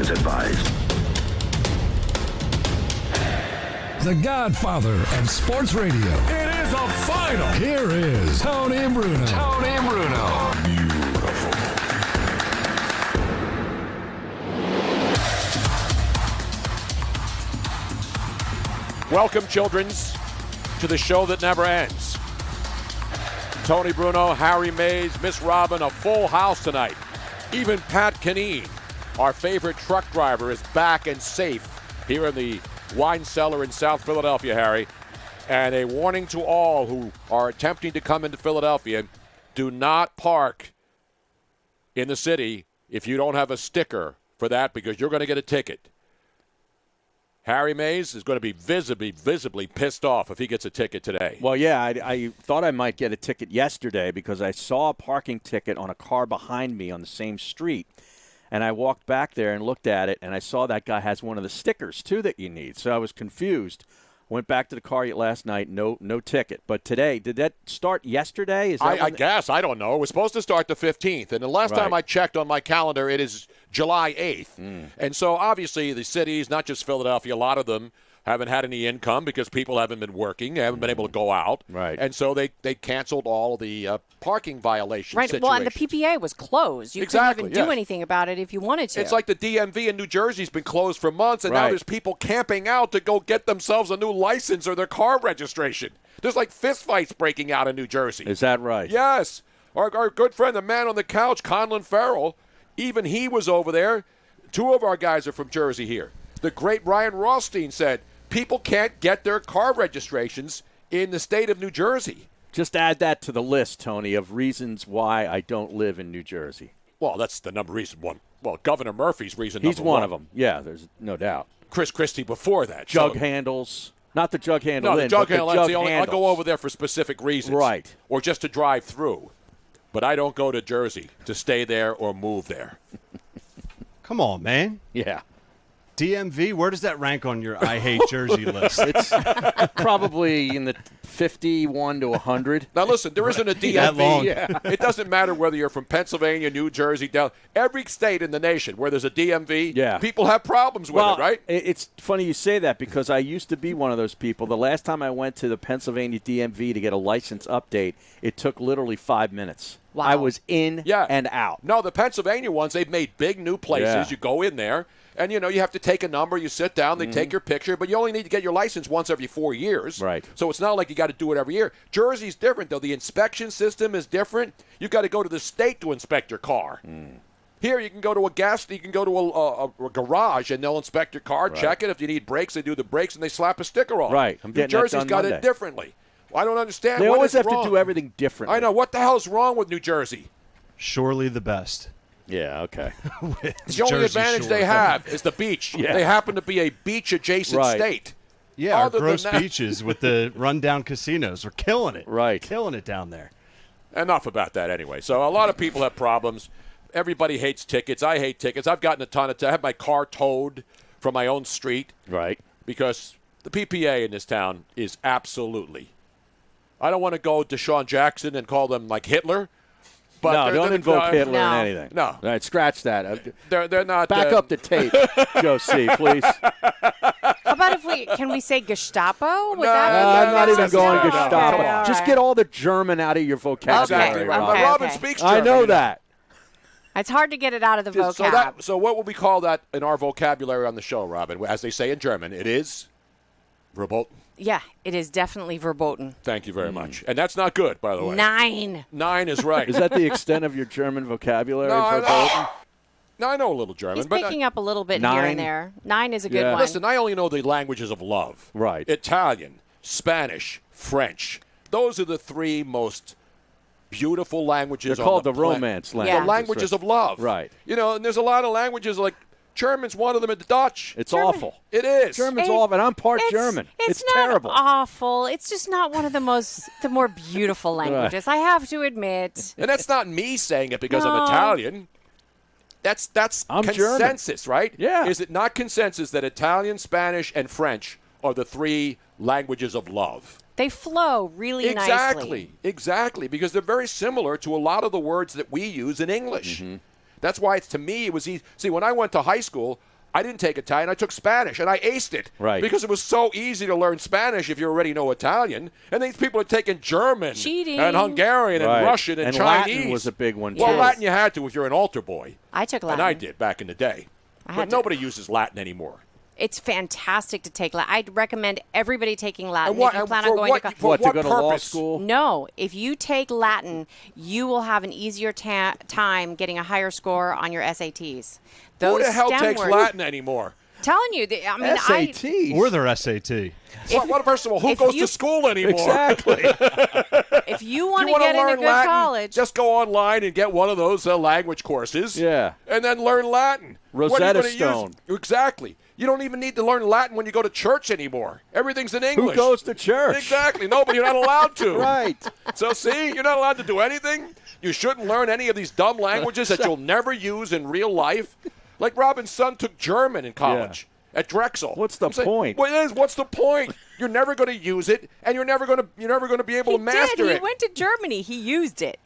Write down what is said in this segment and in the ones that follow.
is advised. The godfather of sports radio. It is a final. Here is Tony Bruno. Tony Bruno. Beautiful. Welcome, childrens, to the show that never ends. Tony Bruno, Harry Mays, Miss Robin, a full house tonight. Even Pat Kineen, our favorite truck driver, is back and safe here in the wine cellar in South Philadelphia, Harry. And a warning to all who are attempting to come into Philadelphia, do not park in the city if you don't have a sticker for that, because you're going to get a ticket. Harry Mays is going to be visibly pissed off if he gets a ticket today. Well, yeah, I thought I might get a ticket yesterday because I saw a parking ticket on a car behind me on the same street. And I walked back there and looked at it, and I saw that guy has one of the stickers, too, that you need. So I was confused. Went back to the car last night, no ticket. But today, did that start yesterday? I guess. I don't know. It was supposed to start the 15th. And the last time I checked on my calendar, it is July 8th. And so, obviously, the cities, not just Philadelphia, a lot of them haven't had any income because people haven't been working, haven't been able to go out. Right. And so they canceled all the parking violation situations. Well, and the PPA was closed. You couldn't even do anything about it if you wanted to. It's like the DMV in New Jersey's been closed for months, and now there's people camping out to go get themselves a new license or their car registration. There's like fistfights breaking out in New Jersey. Is that right? Yes. Our good friend, the man on the couch, Conlon Farrell, even he was over there. Two of our guys are from Jersey here. The great Ryan Rothstein said, people can't get their car registrations in the state of New Jersey. Just add that to the list, Tony, of reasons why I don't live in New Jersey. Well, that's the number reason one. Well, Governor Murphy's reason He's number one of them. Yeah, there's no doubt. Chris Christie before that. Jug handles. Not the jug handle. No, the jug handle. Jug I'll go over there for specific reasons. Right. Or just to drive through. But I don't go to Jersey to stay there or move there. Come on, man. Yeah. DMV, where does that rank on your I Hate Jersey list? It's probably in the 51 to 100. Now, listen, there isn't a DMV. That long. It doesn't matter whether you're from Pennsylvania, New Jersey, down every state in the nation where there's a DMV, people have problems with it, right? It's funny you say that because I used to be one of those people. The last time I went to the Pennsylvania DMV to get a license update, it took literally 5 minutes. Wow. I was in and out. No, the Pennsylvania ones, they've made big new places. Yeah. You go in there, and, you have to take a number. You sit down, they take your picture, but you only need to get your license once every 4 years. Right. So it's not like you got to do it every year. Jersey's different, though. The inspection system is different. You've got to go to the state to inspect your car. Here, you can go to you can go to a garage, and they'll inspect your car, check it. If you need brakes, they do the brakes, and they slap a sticker on. Right. New Jersey's got it differently. I don't understand. They what always is have wrong. to do everything differently. I know. What the hell's wrong with New Jersey? Surely the best. Yeah, okay. The only advantage they have is the beach. Yeah. They happen to be a beach-adjacent state. Yeah, our Other gross than that- beaches with the rundown casinos. We're killing it. Right. Killing it down there. Enough about that anyway. So a lot of people have problems. Everybody hates tickets. I hate tickets. I've gotten a ton of I have my car towed from my own street. Right. Because the PPA in this town is absolutely. I don't want to go to Deshaun Jackson and call them like Hitler. But no, don't invoke Hitler No. or anything. No. All right, scratch that. They're not. Back up the tape, Joe C., please. How about can we say Gestapo? Would No, I'm not even going No. Gestapo. Okay, all Just right. get all the German out of your vocabulary. Exactly. Okay, Robin okay. speaks German. I know that. It's hard to get it out of the vocab. So what would we call that in our vocabulary on the show, Robin? As they say in German, it is verboten. Yeah, it is definitely verboten. Thank you very much. And that's not good, by the way. 9. 9 is right. Is that the extent of your German vocabulary? No, I verboten? know. No, I know a little German. He's but picking up a little bit here 9. and there. 9 is a good Yeah. one. Listen, I only know the languages of love. Right. Italian, Spanish, French. Those are the 3 most beautiful languages They're on called the the planet. romance Yeah. languages. The languages of love. Right. And there's a lot of languages like German's one of them, and Dutch. It's German. awful. It is. German's awful, and I'm part German. It's not terrible. awful. It's just not one of the more beautiful languages. I have to admit. And that's not me saying it because No. I'm Italian. That's I'm consensus, right? Yeah. Is it not consensus that Italian, Spanish, and French are the 3 languages of love? They flow really nicely. Exactly, because they're very similar to a lot of the words that we use in English. That's why to me it was easy. See, when I went to high school, I didn't take Italian. I took Spanish, and I aced it. Right. Because it was so easy to learn Spanish if you already know Italian. And these people are taking German and Hungarian and Russian and Chinese. Latin was a big one, too. Well, Latin you had to if you're an altar boy. I took Latin. And I did back in the day. But nobody uses Latin anymore. It's fantastic to take Latin. I'd recommend everybody taking Latin. And what, if you plan for on going what, to for to what go to purpose? law school? No, if you take Latin, you will have an easier time getting a higher score on your SATs. Who the hell STEM takes words, Latin anymore? Telling you, I mean, SATs. Or their SAT. First of all, who goes to school anymore? Exactly. if you want You to wanna get into learn good Latin, college, just go online and get one of those language courses. Yeah. And then learn Latin. What are you Rosetta gonna Stone. Use? Exactly. You don't even need to learn Latin when you go to church anymore. Everything's in English. Who goes to church? Exactly. No, but you're not allowed to. Right. So, see, you're not allowed to do anything. You shouldn't learn any of these dumb languages that you'll never use in real life. Like Robin's son took German in college. At Drexel. What's the point? Well, it is. What's the point? You're never going to use it, and you're never going to be able to master it. He went to Germany. He used it.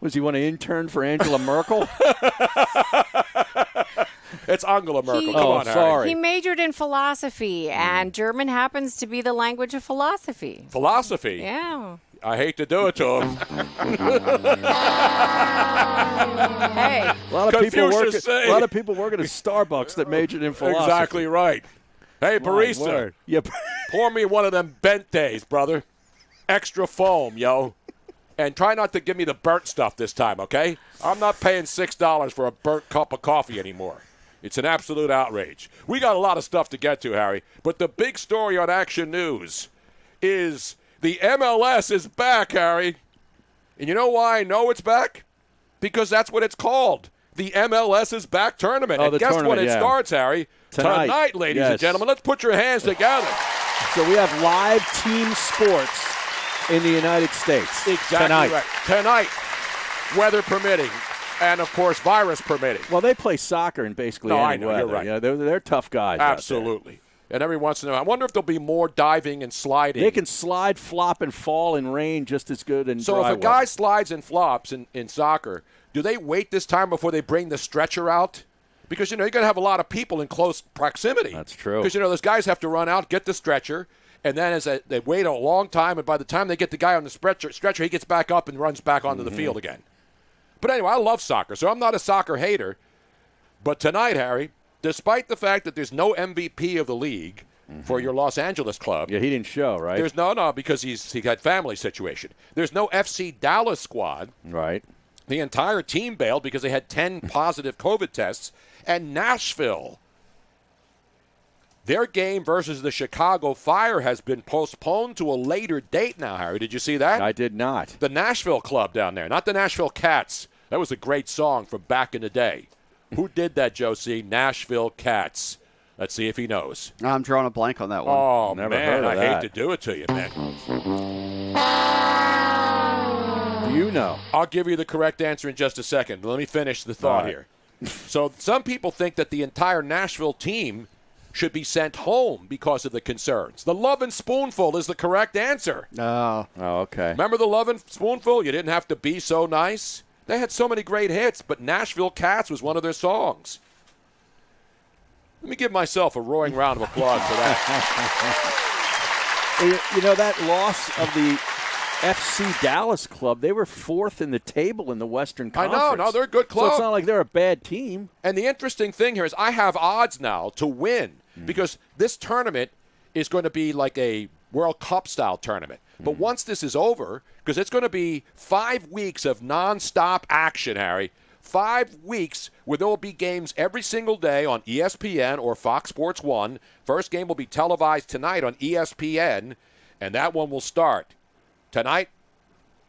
Was he want to intern for Angela Merkel? It's Angela Merkel. Come on, Harry. sorry. He majored in philosophy, and German happens to be the language of philosophy. Philosophy. Yeah. I hate to do it to him. Hey. A lot of Confucius people working at Starbucks that majored in philosophy. Exactly right. Hey, barista, word. Yeah. pour me one of them bent days, brother. Extra foam, yo. And try not to give me the burnt stuff this time, okay? I'm not paying $6 for a burnt cup of coffee anymore. It's an absolute outrage. We got a lot of stuff to get to, Harry. But the big story on Action News is the MLS is back, Harry. And you know why I know it's back? Because that's what it's called. The MLS is back tournament. And guess when it starts, Harry? Tonight, ladies and gentlemen. Let's put your hands together. So we have live team sports in the United States. Exactly right. Tonight, weather permitting, and of course, virus permitting. Well, they play soccer in basically any I know, weather. you're right. Yeah, they're tough guys. Absolutely. And every once in a while, I wonder if there'll be more diving and sliding. They can slide, flop, and fall in rain just as good in So dry if a weather. guy slides and flops in soccer, do they wait this time before they bring the stretcher out? Because, you're going to have a lot of people in close proximity. That's true. Because, those guys have to run out, get the stretcher, and then they wait a long time, and by the time they get the guy on the stretcher, he gets back up and runs back onto the field again. But anyway, I love soccer, so I'm not a soccer hater. But tonight, Harry, despite the fact that there's no MVP of the league for your Los Angeles club. Yeah, he didn't show, right? There's no, because he had family situation. There's no FC Dallas squad. Right. The entire team bailed because they had 10 positive COVID tests. And Nashville, their game versus the Chicago Fire has been postponed to a later date now, Harry. Did you see that? I did not. The Nashville club down there, not the Nashville Cats. That was a great song from back in the day. Who did that, Josie? Nashville Cats. Let's see if he knows. I'm drawing a blank on that one. Oh, Never man, heard of I that. hate to do it to you, man. Do you know? I'll give you the correct answer in just a second. Let me finish the thought here. So some people think that the entire Nashville team should be sent home because of the concerns. The Love and Spoonful is the correct answer. Oh. Oh, okay. Remember the Love and Spoonful? You didn't have to be so nice. They had so many great hits, but Nashville Cats was one of their songs. Let me give myself a roaring round of applause for that. That loss of the FC Dallas club, they were fourth in the table in the Western Conference. I know. No, they're a good club. So it's not like they're a bad team. And the interesting thing here is I have odds now to win because this tournament is going to be like a World Cup-style tournament. But once this is over, because it's going to be 5 weeks of nonstop action, Harry, 5 weeks where there will be games every single day on ESPN or Fox Sports 1. First game will be televised tonight on ESPN, and that one will start tonight.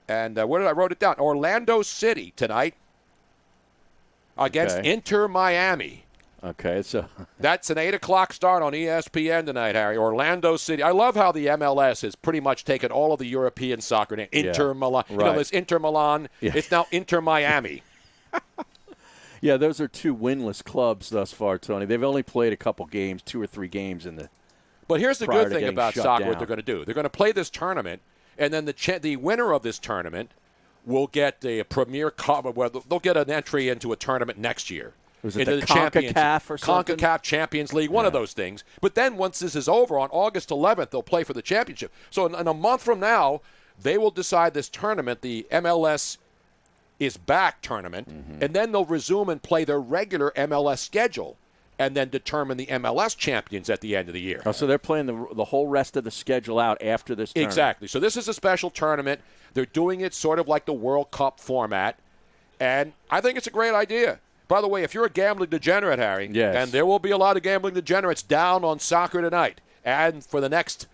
And where did I wrote it down? Orlando City tonight against Inter Miami. Okay, so That's an 8 o'clock start on ESPN tonight, Harry. Orlando City. I love how the MLS has pretty much taken all of the European soccer names. Inter Milan. Right. There's Inter Milan. Yeah. It's now Inter Miami. yeah, those are two winless clubs thus far, Tony. They've only played a couple games, 2 or 3 games in the. But here's the prior good to thing getting about shut soccer, down. what they're going to do. They're going to play this tournament, and then the winner of this tournament will get a premier well, they'll get an entry into a tournament next year. Was it into the CONCACAF or something? CONCACAF Champions League, one of those things. But then once this is over on August 11th, they'll play for the championship. So in a month from now, they will decide this tournament, the MLS is back tournament, and then they'll resume and play their regular MLS schedule and then determine the MLS champions at the end of the year. Oh, so they're playing the whole rest of the schedule out after this tournament. Exactly. So this is a special tournament. They're doing it sort of like the World Cup format, and I think it's a great idea. By the way, if you're a gambling degenerate, Harry, yes. and there will be a lot of gambling degenerates down on soccer tonight, and for the next,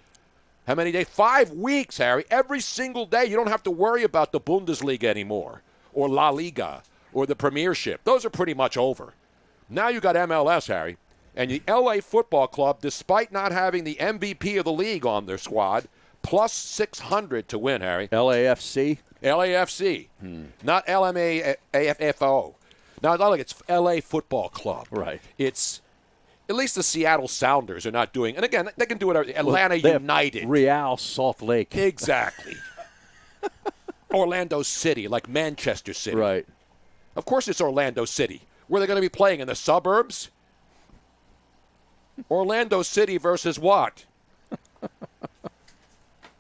how many days? 5 weeks, Harry. Every single day. You don't have to worry about the Bundesliga anymore, or La Liga, or the Premiership. Those are pretty much over. Now you got MLS, Harry, and the LA Football Club, despite not having the MVP of the league on their squad, plus 600 to win, Harry. LAFC? LAFC, not LMAFO. Now, it's not like it's LA Football Club. Right. It's, at least the Seattle Sounders are not doing, and again, they can do it. Atlanta United. Real Salt Lake. Exactly. Orlando City, like Manchester City. Right. Of course it's Orlando City. Where are they going to be playing? In the suburbs? Orlando City versus what?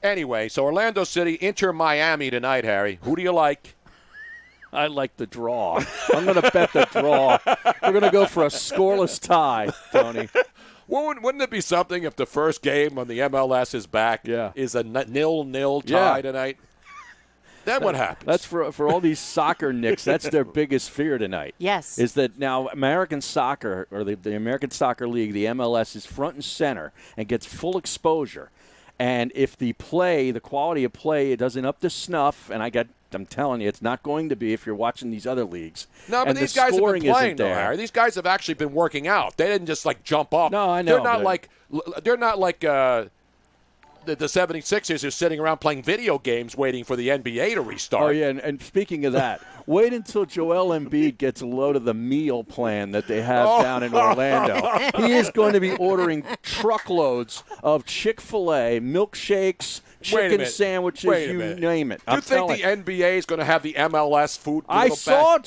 Anyway, so Orlando City, Inter Miami tonight, Harry. Who do you like? I like the draw. I'm going to bet the draw. We're going to go for a scoreless tie, Tony. Well, wouldn't it be something if the first game on the MLS is back is a 0-0 tie tonight? Then what happens? That's for all these soccer nicks. That's their biggest fear tonight. Yes. Is that now American soccer, or the American Soccer League, the MLS, is front and center and gets full exposure. And if the quality of play, it doesn't up to snuff, and I'm telling you, it's not going to be if you're watching these other leagues. No, but and these the guys have scoring been playing, isn't though, there. Harry. These guys have actually been working out. They didn't just, jump up. No, I know. They're not like the 76ers are sitting around playing video games waiting for the NBA to restart. Oh, yeah, and speaking of that, wait until Joel Embiid gets a load of the meal plan that they have down in Orlando. He is going to be ordering truckloads of Chick-fil-A, milkshakes, chicken sandwiches, you name it. Do you think the NBA is going to have the MLS food? I saw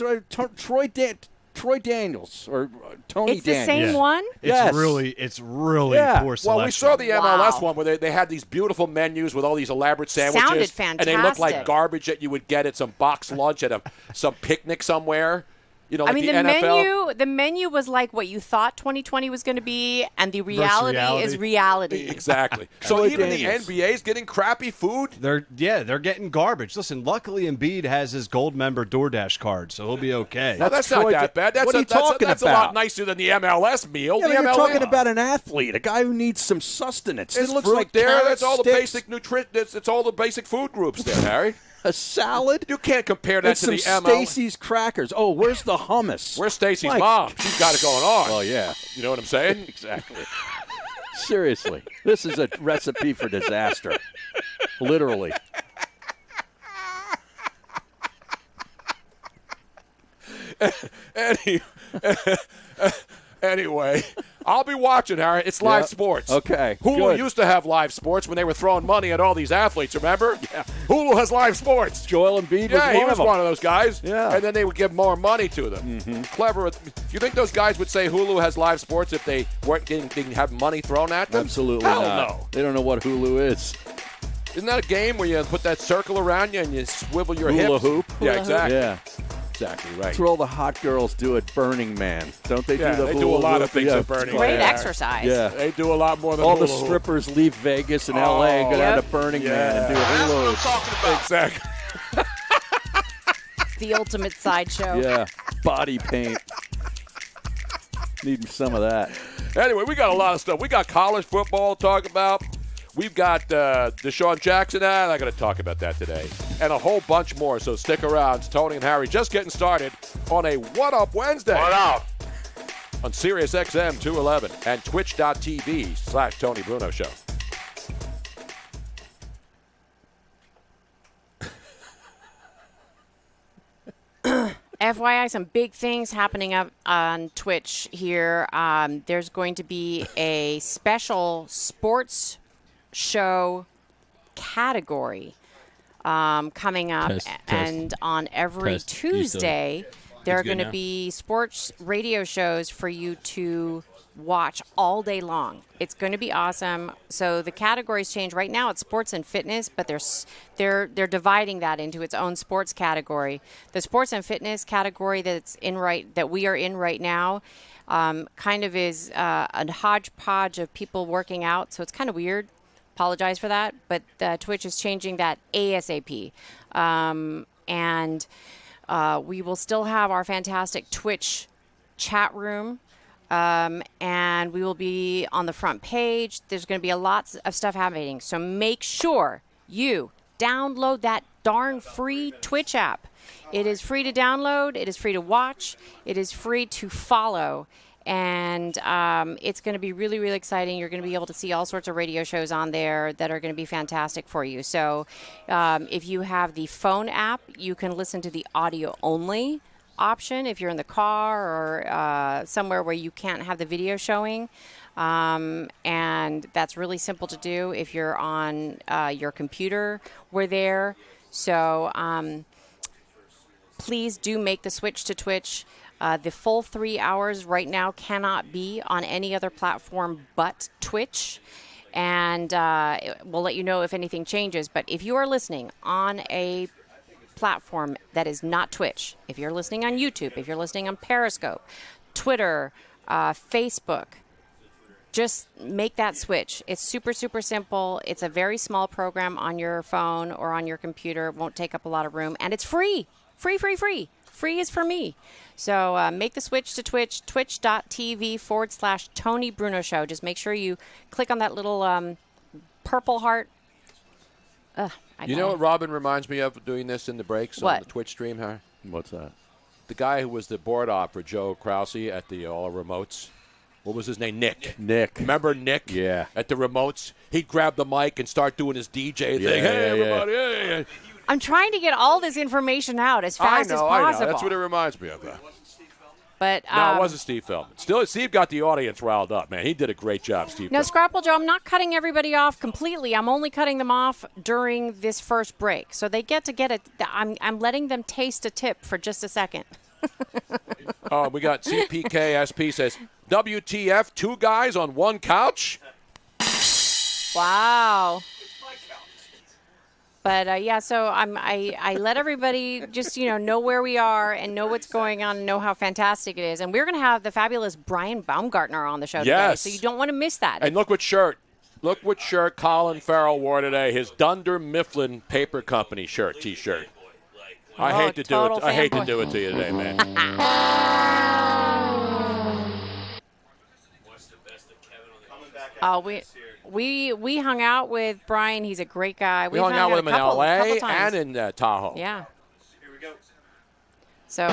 Troy Daniels or Tony It's the Daniels. same one? It's really poor selection. Well, we saw the MLS one where they had these beautiful menus with all these elaborate sandwiches. Sounded fantastic. And they looked like garbage that you would get at some box lunch at some picnic somewhere. You know, like I mean, the NFL. the menu was like what you thought 2020 was going to be, and the reality is reality. Exactly. So even the NBA is getting crappy food? They're getting garbage. Listen, luckily Embiid has his gold member DoorDash card, so he'll be okay. That's not that bad. That's what are you talking that's about? a lot nicer than the MLS meal. Yeah, the you're MLS talking about an athlete, a guy who needs some sustenance. It's It looks fruit like there. carrot That's all the sticks, basic nutrition. It's all the basic food groups there, Harry. a salad. You can't compare that and to some the MLS. Stacy's crackers. Oh, where's the hummus? Where's Stacy's Mike. mom? She's got it going on. Oh, yeah. You know what I'm saying? Exactly. Seriously, this is a recipe for disaster. Literally. Anyway, I'll be watching, Harry. It's live sports. Okay. Hulu good. used to have live sports when they were throwing money at all these athletes, remember? Yeah. Hulu has live sports. Joel Embiid he was was one of those guys. Yeah. And then they would give more money to them. Mm-hmm. Clever. You think those guys would say Hulu has live sports if they didn't have money thrown at them? Absolutely Hell not. no. They don't know what Hulu is. Isn't that a game where you put that circle around you and you swivel your Hula hips? hoop? Yeah, Hula exactly. Yeah. Exactly right. That's what all the hot girls do at Burning Man. Don't they Yeah, do the they hula do a lot hoop? of things Yeah. at Burning Great Man. exercise. Yeah. They do a lot more than All the hula hoop. strippers leave Vegas and L.A. and go down to Burning Man and do a hula hoop. Exactly. The ultimate sideshow. Yeah. Body paint. Need some of that. Anyway, we got a lot of stuff. We got college football to talk about. We've got Deshaun Jackson. I'm not going to talk about that today. And a whole bunch more, so stick around. It's Tony and Harry just getting started on a What Up Wednesday. What up? On SiriusXM 211 and twitch.tv/Tony Bruno Show. FYI, some big things happening up on Twitch here. There's going to be a special sports show category coming up. And on every Tuesday, there are going to be sports radio shows for you to watch all day long. It's going to be awesome. So the categories change. Right now it's sports and fitness, but they're dividing that into its own sports category. The sports and fitness category that we are in right now kind of is a hodgepodge of people working out. So it's kind of weird. Apologize for that, but Twitch is changing that ASAP. And we will still have our fantastic Twitch chat room. And we will be on the front page. There's going to be a lot of stuff happening. So make sure you download that darn free Twitch app. It is free to download. It is free to watch. It is free to follow. And it's going to be really, really exciting. You're going to be able to see all sorts of radio shows on there that are going to be fantastic for you. So if you have the phone app, you can listen to the audio only option if you're in the car or somewhere where you can't have the video showing. And that's really simple to do. If you're on your computer, we're there. So please do make the switch to Twitch. The full 3 hours right now cannot be on any other platform but Twitch. And we'll let you know if anything changes. But if you are listening on a platform that is not Twitch, if you're listening on YouTube, if you're listening on Periscope, Twitter, Facebook, just make that switch. It's super, super simple. It's a very small program on your phone or on your computer. It won't take up a lot of room. And it's free. Free, free, free. Free is for me. So make the switch to Twitch, twitch.tv/Tony Bruno Show. Just make sure you click on that little purple heart. You know what Robin reminds me of doing this in the breaks on the Twitch stream, huh? What's that? The guy who was the board op for Joe Krause at the All Remotes. What was his name? Nick. Remember Nick? Yeah. At the remotes? He'd grab the mic and start doing his DJ thing. Hey, everybody. Hey. I'm trying to get all this information out as fast as possible. I know. That's what it reminds me of. But no, it wasn't Steve Feldman. Still, Steve got the audience riled up, man. He did a great job, Steve. No, Scrapple Joe, I'm not cutting everybody off completely. I'm only cutting them off during this first break. So they get it. I'm letting them taste a tip for just a second. Oh, we got CPKSP says, WTF, 2 guys on 1 couch? Wow. But, yeah, so I let everybody just, know where we are and know what's going on and know how fantastic it is. And we're going to have the fabulous Brian Baumgartner on the show today, so you don't want to miss that. And look what shirt Colin Farrell wore today, his Dunder Mifflin Paper Company T-shirt. I hate to do it. I hate to do it to you today, man. We hung out with Brian. He's a great guy. We hung out with him in L.A. and in Tahoe. Yeah. Here we go. So.